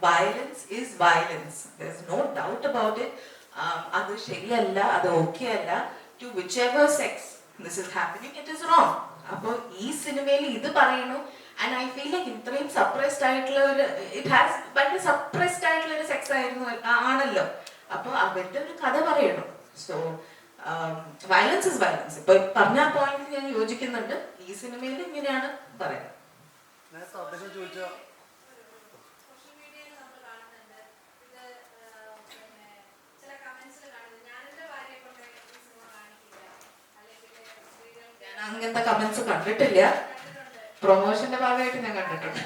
violence is violence. There is no doubt about it. അത് ശരിയല്ല, അത് ഓക്കെ അല്ല. To whichever sex this is happening, it is wrong. അപ്പോൾ ഈ സിനിമയിൽ ഇത് പറയുന്നു. ആൻഡ് ഐ ഫീൽ ലൈക്ക് ഇത്രയും സപ്രസ്ഡ് ആയിട്ടുള്ള ഒരു ഭയങ്കര സപ്രസ്ഡ് ആയിട്ടുള്ള ഒരു സെക്സ് ആണല്ലോ. അപ്പോൾ അവരുടെ ഒരു കഥ പറയണം. So violence is violence. ഇപ്പൊ പറഞ്ഞ പോയിന്റ് ഞാൻ യോജിക്കുന്നുണ്ട്. ഈ സിനിമയിൽ ഇങ്ങനെയാണ് പറയുന്നത്. അങ്ങനത്തെ കമന്റ്സ് കണ്ടിട്ടില്ല. പ്രൊമോഷന്റെ ഭാഗമായിട്ട് ഞാൻ കണ്ടിട്ടുണ്ട്.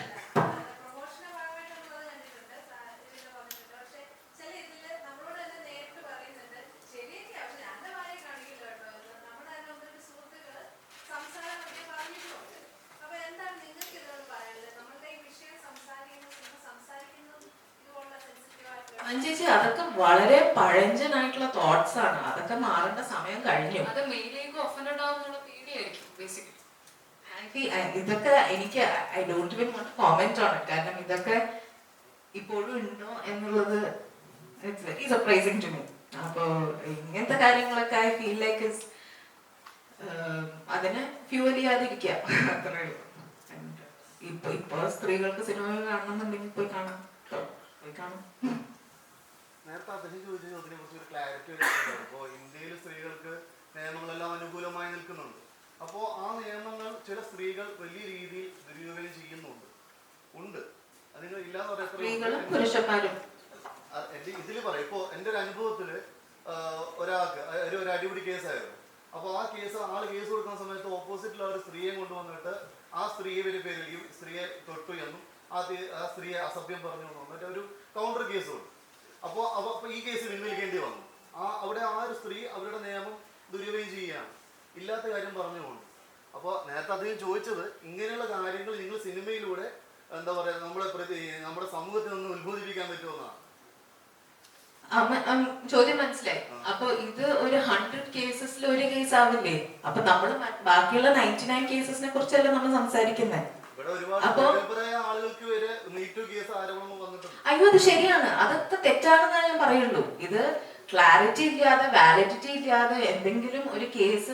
ചേച്ചി അതൊക്കെ വളരെ പഴഞ്ചനായിട്ടുള്ള തോട്ട്സ് ആണ്. അതൊക്കെ മാറേണ്ട സമയം കഴിഞ്ഞു. ഇതൊക്കെ എനിക്ക് I don't even want to comment on it. കാരണം ഇതൊക്കെ ഇപ്പോഴും ഉണ്ടോ എന്നുള്ളത് it's very surprising to me. അപ്പോ ഇങ്ങനത്തെ കാര്യങ്ങളൊക്കെ ഐ ഫീൽ ലൈക്ക് അതിനെ ഫ്യൂവൽ ചെയ്യാതിരിക്കുക, അത്രേ ഉള്ളൂ. ഇപ്പൊ സ്ത്രീകൾക്ക് സിനിമകൾ കാണണമെന്നുണ്ടെങ്കിൽ പോയി കാണാം. നേരത്തെ അദ്ദേഹം ചോദിച്ച ചോദ്യത്തിനെ കുറിച്ച് ഒരു ക്ലാരിറ്റി ഇപ്പോൾ ഇന്ത്യയിൽ സ്ത്രീകൾക്ക് നിയമങ്ങളെല്ലാം അനുകൂലമായി നിൽക്കുന്നുണ്ട്. അപ്പോൾ ആ നിയമങ്ങൾ ചില സ്ത്രീകൾ വലിയ രീതിയിൽ ദുരുപയോഗം ചെയ്യുന്നുണ്ട്. അതിന് ഇല്ലാന്ന് പറയാൻ ഇതിൽ പറയാം. ഇപ്പോൾ എൻ്റെ ഒരു അനുഭവത്തിൽ ഒരാൾക്ക് ഒരു അടിപിടി കേസായിരുന്നു. അപ്പോൾ ആ കേസ് കേസ് കൊടുക്കുന്ന സമയത്ത് ഓപ്പോസിറ്റിൽ ഒരു സ്ത്രീയെ കൊണ്ടുവന്നിട്ട് ആ സ്ത്രീയുടെ പേരിൽ ഈ സ്ത്രീയെ തൊട്ടു എന്നും ആ സ്ത്രീയെ അസഭ്യം പറഞ്ഞു എന്നും എന്നിട്ട് ഒരു കൗണ്ടർ കേസ് കൊടുത്തു. അപ്പോൾ ഈ കേസ് പിൻവലിക്കേണ്ടി വന്നു. അവിടെ ആ ഒരു സ്ത്രീ അവരുടെ നിയമം ദുരുപയോഗം ചെയ്യുകയാണ്, ഇല്ലാത്ത കാര്യം പറഞ്ഞുകൊണ്ട്. അപ്പോൾ നേരത്തെ അദ്ദേഹം ചോദിച്ചത് ഇങ്ങനെയുള്ള കാര്യങ്ങൾ നിങ്ങൾ സിനിമയിലൂടെ എന്താ പറയുക നമ്മുടെ സമൂഹത്തിൽ നിന്ന് ഉത്ബോധിപ്പിക്കാൻ പറ്റുമെന്നാണ്. ചോദ്യം മനസ്സിലായി. അപ്പൊ ഇത് ഒരു 100 കേസസിൽ ഒരു കേസ് ആവില്ലേ? അപ്പൊ നമ്മൾ ബാക്കിയുള്ള 99 കേസസിനെ കുറിച്ചല്ലേ നമ്മൾ സംസാരിക്കുന്നത്. അപ്പൊ അയ്യോ അത് ശരിയാണ്, അതൊക്കെ തെറ്റാണെന്നേ ഞാൻ പറയുള്ളൂ. ഇത് ക്ലാരിറ്റി ഇല്ലാതെ വാലിഡിറ്റി ഇല്ലാതെ എന്തെങ്കിലും ഒരു കേസ്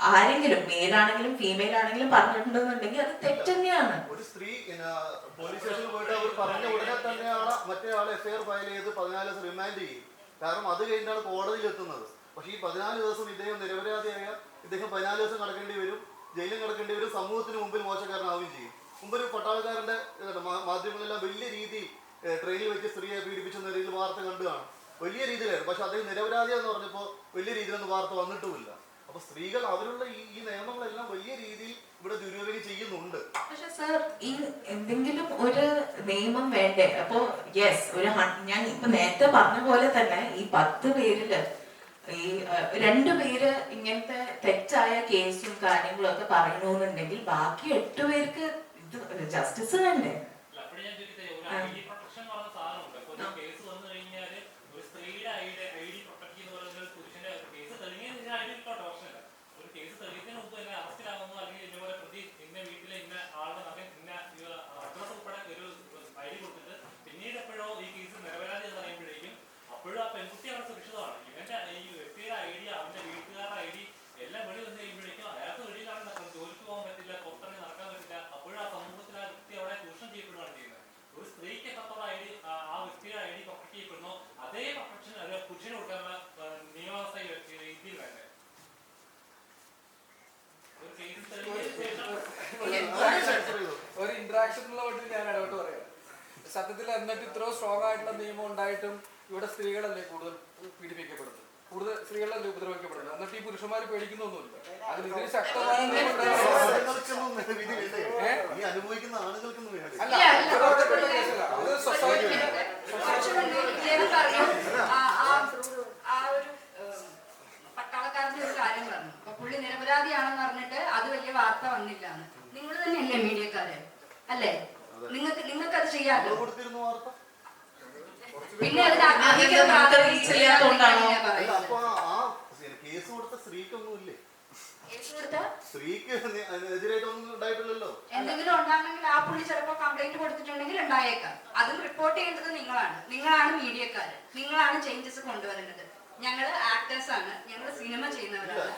ആരെങ്കിലും മെയിലാണെങ്കിലും ഫീമെയിൽ ആണെങ്കിലും പറഞ്ഞിട്ടുണ്ടെന്നുണ്ടെങ്കിൽ അത് തെറ്റന്നെയാണ്. ഒരു സ്ത്രീ പോലീസ് സ്റ്റേഷനിൽ പോയിട്ട് അവർ പറഞ്ഞ ഉടനെ തന്നെയാണ് മറ്റേ ആളെ എഫ്ഐആർ ഫയൽ ചെയ്ത് 14 ദിവസം റിമാൻഡ് ചെയ്യും. കാരണം അത് കഴിഞ്ഞാണ് കോടതിയിൽ എത്തുന്നത്. പക്ഷേ ഈ 14 ദിവസം ഇദ്ദേഹം നിരപരാധിയായ ഇദ്ദേഹം 14 ദിവസം കിടക്കേണ്ടി വരും, ജയിലിൽ കിടക്കേണ്ടി വരും, സമൂഹത്തിന് മുമ്പിൽ മോശക്കാരനാവുകയും ചെയ്യും. മുമ്പ് ഒരു പട്ടാളക്കാരന്റെ മാധ്യമങ്ങളെല്ലാം വലിയ രീതിയിൽ ട്രെയിനിൽ വെച്ച് സ്ത്രീയെ പീഡിപ്പിച്ചെന്ന രീതിയിൽ വാർത്ത കണ്ടു കാണും. വലിയ രീതിയിലായിരുന്നു. പക്ഷെ അദ്ദേഹം നിരപരാധിയെന്ന് പറഞ്ഞപ്പോൾ വലിയ രീതിയിലൊന്നും വാർത്ത വന്നിട്ടുമില്ല. അപ്പൊ സ്ത്രീകൾ അവരുള്ള ഈ നിയമങ്ങളെല്ലാം വലിയ രീതിയിൽ ഇവിടെ ദുരുപയോഗം ചെയ്യുന്നുണ്ട്. പക്ഷെ സർ ഈ എന്തെങ്കിലും ഒരു നിയമം വേണ്ടേ? അപ്പോ യെസ് ഞാൻ ഇപ്പൊ നേരത്തെ പറഞ്ഞ പോലെ തന്നെ ഈ 10 പേരില് ഈ 2 പേര് ഇങ്ങനത്തെ തെറ്റായ കേസും കാര്യങ്ങളും ഒക്കെ പറയണമെന്നുണ്ടെങ്കിൽ ബാക്കി 8 പേർക്ക് ഇത് ജസ്റ്റിസ് വേണ്ടേ? ഒരു ഇന്ററാക്ഷനുള്ള വേണ്ടി ഞാൻ ഇടപെട്ട് പറയാം. സത്യത്തിൽ എന്നിട്ട് ഇത്രയും സ്ട്രോങ് ആയിട്ടുള്ള നിയമം ഉണ്ടായിട്ടും ഇവിടെ സ്ത്രീകളല്ലേ കൂടുതൽ പീഡിപ്പിക്കപ്പെടുന്നത്, കൂടുതൽ സ്ത്രീകളല്ലേ ഉപദ്രവിക്കപ്പെടുന്നത്. എന്നിട്ട് ഈ പുരുഷന്മാർ പേടിക്കുന്നൊന്നുമില്ല. അതിൽ ഇതിന് ശക്തമായ അനുഭവിക്കുന്ന ആളുകൾക്കൊന്നും വേണ്ട. അല്ല, അത് സൊസൈറ്റി പട്ടാളക്കാരന്റെ ഒരു കാര്യം പറഞ്ഞു. അപ്പൊ പുള്ളി നിരപരാധിയാണെന്ന് പറഞ്ഞിട്ട് അത് വലിയ വാർത്ത വന്നില്ല. നിങ്ങൾ തന്നെയല്ലേ മീഡിയക്കാര് അല്ലേ? നിങ്ങൾക്ക് അത് ചെയ്യാമല്ലോ. പിന്നെ കേസ് കൊടുത്ത സ്ത്രീക്കൊന്നുമില്ലേ? സ്ത്രീക്ക് എതിരായിട്ടൊന്നും ഉണ്ടായിട്ടില്ലല്ലോ. എന്തെങ്കിലും ഉണ്ടാകണമെങ്കിൽ ആ പുള്ളി ചിലപ്പോ കംപ്ലൈന്റ് കൊടുത്തിട്ടുണ്ടെങ്കിൽ ഉണ്ടായേക്കാം. അതും റിപ്പോർട്ട് ചെയ്യേണ്ടത് നിങ്ങളാണ് മീഡിയക്കാര്. നിങ്ങളാണ് ചേഞ്ചസ് കൊണ്ടുവരേണ്ടത്. ഞങ്ങള് ആക്ടേഴ്സ് ആണ്, ഞങ്ങള് സിനിമ ചെയ്യുന്നവരാണ്.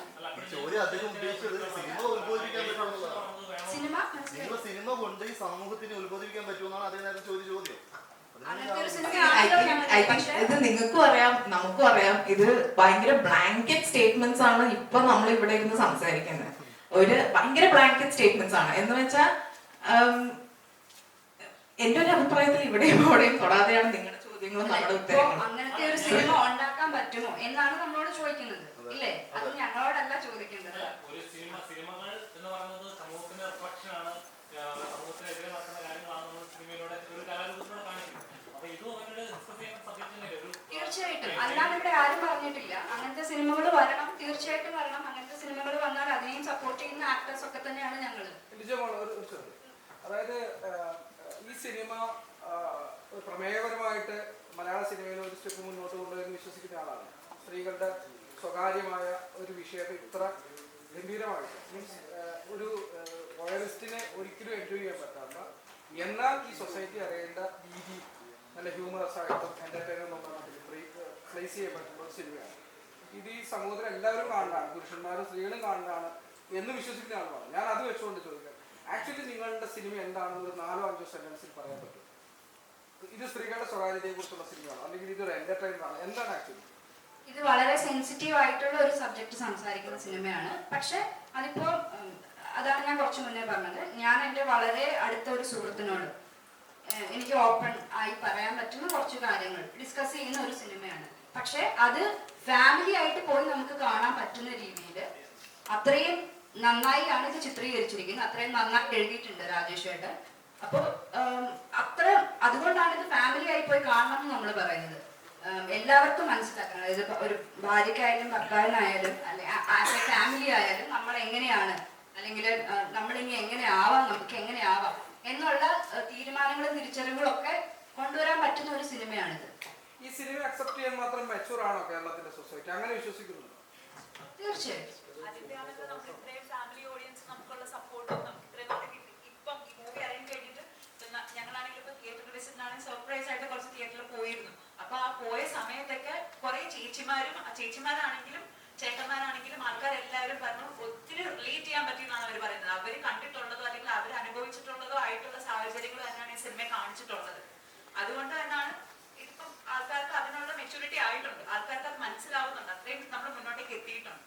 സിനിമ കൊണ്ട് ഈ സമൂഹത്തിന് ഉത്ബോധിപ്പിക്കാൻ പറ്റുമെന്നാണ് അതേ നേരം ചോദ്യം. ഇത് നിങ്ങൾക്കും അറിയാം, നമുക്കും അറിയാം. ഇത് ഭയങ്കര ബ്ലാങ്കറ്റ് സ്റ്റേറ്റ്മെന്റ്സ് ആണ് ഇപ്പൊ നമ്മൾ ഇവിടെ ഇരുന്ന് സംസാരിക്കുന്നത്. ഒരു ഭയങ്കര ബ്ലാങ്കറ്റ് സ്റ്റേറ്റ്മെന്റ്സ് ആണ്. എന്ന് വെച്ചാൽ എന്റെ ഒരു അഭിപ്രായത്തിൽ ഇവിടെയും അവിടെയും തൊടാതെയാണ് നിങ്ങളുടെ ചോദ്യങ്ങളും നമ്മുടെ ഉത്തരങ്ങളും. അങ്ങനത്തെ ഒരു സിനിമ ഉണ്ടാക്കാൻ പറ്റുമോ എന്നാണ് നമ്മളോട് ചോദിക്കുന്നത്, ഇല്ലേ? അത് ഞങ്ങളോടല്ല ചോദിക്കേണ്ടത്. സിനിമകൾ എന്ന് പറയുന്നത് സമൂഹത്തിന്റെ റിഫ്ലക്ഷൻ ആണ്, സമൂഹത്തിനെതിരെ നടക്കുന്ന കാര്യങ്ങളാണ് നമ്മൾ സിനിമയിലൂടെ ഒരു കലാരൂപത്തിലൂടെ കാണിക്കുന്നത്. അപ്പൊ ഇതും അവരുടെ ഡിസ്കസ് ചെയ്യുന്ന സബ്ജക്ട് തന്നെയല്ലേ? തീർച്ചയായിട്ടും. അല്ലാതെ ഇവിടെ ആരും പറഞ്ഞിട്ടില്ല അങ്ങനത്തെ സിനിമകൾ വരണം, തീർച്ചയായിട്ടും വരണം. അങ്ങനത്തെ സിനിമകൾ വന്നാൽ അതിനെയും സപ്പോർട്ട് ചെയ്യുന്ന ആക്ടേഴ്സ് ഒക്കെ തന്നെയാണ് ഞങ്ങള്. അതായത് ഈ സിനിമ പ്രമേയപരമായിട്ട് മലയാള സിനിമയിൽ ഒരു സ്റ്റെപ്പ് മുന്നോട്ട് കൊണ്ടുവരുന്ന വിശ്വസിക്കുന്ന ആളാണ്. സ്ത്രീകളുടെ സ്വകാര്യമായ ഒരു വിഷയത്തെ ഇത്ര ഗംഭീരമായിട്ട് മീൻസ് ഒരു വയലിസ്റ്റിനെ ഒരിക്കലും എൻജോയ് ചെയ്യാൻ പറ്റാത്ത, എന്നാൽ ഈ സൊസൈറ്റി അറിയേണ്ട രീതി നല്ല ഹ്യൂമറസ് ആയിട്ടും എന്റർടൈനർ പ്ലേസ് ചെയ്യപ്പെട്ടുള്ള ഒരു സിനിമയാണ്. ഇത് ഈ സമൂഹത്തിൽ എല്ലാവരും കാണുന്നതാണ്, പുരുഷന്മാരും സ്ത്രീകളും കാണുന്നതാണ് എന്ന് വിശ്വസിക്കുന്ന ആളുകളാണ്. ഞാൻ അത് വെച്ചുകൊണ്ട് ചോദിക്കാം, ആക്ച്വലി നിങ്ങളുടെ സിനിമ എന്താണെന്ന് ഒരു 4-5 സെന്റൻസിൽ പറയാൻ പറ്റും? ഇത് സ്ത്രീകളുടെ സ്വകാര്യതയെ കുറിച്ചുള്ള സിനിമയാണ് അല്ലെങ്കിൽ ഇതൊരു എന്റർടൈനർ ആണ്? എന്താണ് ആക്ച്വലി? ഇത് വളരെ സെൻസിറ്റീവ് ആയിട്ടുള്ള ഒരു സബ്ജക്ട് സംസാരിക്കുന്ന സിനിമയാണ്. പക്ഷെ അതിപ്പോ അതാണ് ഞാൻ കുറച്ച് മുന്നേ പറഞ്ഞത്. ഞാൻ എൻ്റെ വളരെ അടുത്ത ഒരു സുഹൃത്തിനോട് എനിക്ക് ഓപ്പൺ ആയി പറയാൻ പറ്റുന്ന കുറച്ച് കാര്യങ്ങൾ ഡിസ്കസ് ചെയ്യുന്ന ഒരു സിനിമയാണ്. പക്ഷെ അത് ഫാമിലി ആയിട്ട് പോയി നമുക്ക് കാണാൻ പറ്റുന്ന രീതിയിൽ അത്രയും നന്നായിയാണ് ഇത് ചിത്രീകരിച്ചിരിക്കുന്നത്. അത്രയും നന്നായി എഴുതിയിട്ടുണ്ട് രാജേഷ് ഏട്ടൻ. അപ്പോൾ അതുകൊണ്ടാണ് ഇത് ഫാമിലി ആയി പോയി കാണണം എന്ന് നമ്മൾ പറയുന്നത്. എല്ലാവർക്കും മനസ്സിലാക്കണം. ഇത് ഒരു ഭാര്യക്കായാലും ഭർത്താവിനായാലും അല്ലെ ആസ് എ ഫാമിലി ആയാലും നമ്മൾ എങ്ങനെയാണ്, അല്ലെങ്കിൽ നമ്മളിനി എങ്ങനെ ആവാം, നമുക്ക് എങ്ങനെ ആവാം എന്നുള്ള തീരുമാനങ്ങളും തിരിച്ചറിവുകളും ഒക്കെ കൊണ്ടുവരാൻ പറ്റുന്ന ഒരു സിനിമയാണിത്. ഈ സിനിമ അക്സെപ്റ്റ് ചെയ്യാൻ മാത്രം മെച്ചൂർ ആണോ കേരളത്തിന്റെ സൊസൈറ്റി? അങ്ങനെ വിശ്വസിക്കുന്നുണ്ടോ? തീർച്ചയായും. ഫാമിലി ഓഡിയൻസ് നമുക്കുള്ള സപ്പോർട്ടും നമുക്ക് ഇത്രയും കിട്ടി. ഇപ്പം ഈ മൂവി അറിയാൻ കഴിഞ്ഞിട്ട് ഞങ്ങളാണെങ്കിൽ ഇപ്പൊ തിയേറ്ററിൽ വിസിറ്റിനാണെങ്കിൽ സർപ്രൈസ് ആയിട്ട് കുറച്ച് തിയേറ്ററിൽ പോയിരുന്നു. അപ്പൊ ആ പോയ സമയത്തൊക്കെ കുറെ ചേച്ചിമാരാണെങ്കിലും ചേട്ടന്മാരാണെങ്കിലും ആൾക്കാരെല്ലാവരും പറഞ്ഞു ഒത്തിരി റിലേറ്റ് ചെയ്യാൻ പറ്റിയെന്നാണ് അവർ പറയുന്നത്. അവർ കണ്ടിട്ടുള്ളതോ അല്ലെങ്കിൽ അവർ അനുഭവിച്ചിട്ടുള്ളതോ ആയിട്ടുള്ള സാഹചര്യങ്ങൾ തന്നെയാണ് ഈ സിനിമയെ കാണിച്ചിട്ടുള്ളത്. അതുകൊണ്ട് തന്നെയാണ് ഇപ്പം ആൾക്കാർക്ക് അതിനുള്ള മെച്യൂരിറ്റി ആയിട്ടുണ്ട്, ആൾക്കാർക്ക് അത് മനസ്സിലാവുന്നുണ്ട്, അത്രയും നമ്മൾ മുന്നോട്ടേക്ക് എത്തിയിട്ടുണ്ട്.